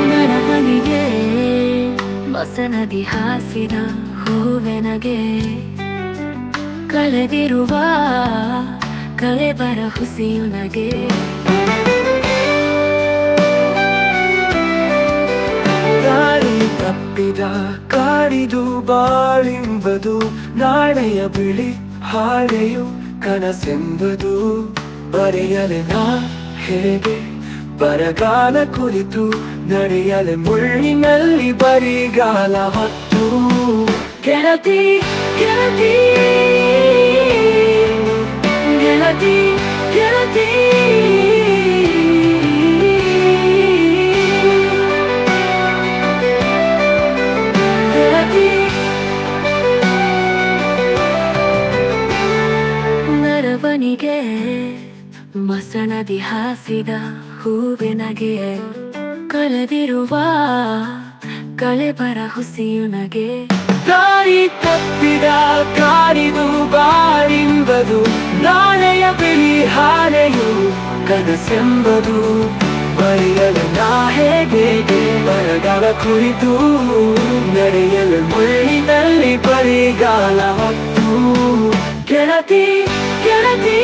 ನರವನಿಗೆ ಬಸನದಿ ಹಾಸಿದ ಹೂವೆನಗೆ ಕಳೆದಿರುವ ಕಳೆಬರ ಹುಸಿಯುನಗೆ ದಾರಿ ತಪ್ಪಿದ ಕಾಡಿದು ಬಾಳಿಂಬದು ನಾಳೆಯ ಬಿಳಿ ಹಾಳೆಯು ಕನಸೆಂಬುದು ಬರೆಯಲೆ ನಾ ಹೇಗೆ ಬರಗಾಲ ಕುರಿತು ನಡೆಯಲೆ ಮುಳ್ಳಿನಲ್ಲಿ ಬರಿಗಾಲ ಹೊತ್ತು ಗೆಳತಿ ಗೆಳತಿ ಗೆಳತಿ ಗೆಳತಿ ನರವನಿಗೆ ಮಸಣದಿ ಹಾಸಿದ ಹೂವಿನಗೆ ಕಳೆದಿರುವ ಕಳೆಬರ ಹುಸಿಯುನಗೆ ದಾರಿ ತಪ್ಪಿದ ಕಾಡಿದು ಬಾಳಿಂಬದು ನಾಳೆಯ ಬಿಳಿ ಹಾಳೆಯು ಕನಸೆಂಬದು ಬರೆಯಲು ನಾ ಹೇಗೆ ಬರಗಾಲ ಕುರಿತು ನಡೆಯಲು ಮುಳ್ಳಿನಲ್ಲಿ ಬರಿಗಾಲ ಹೊತ್ತು ಗೆಳತಿ ಗೆಳತಿ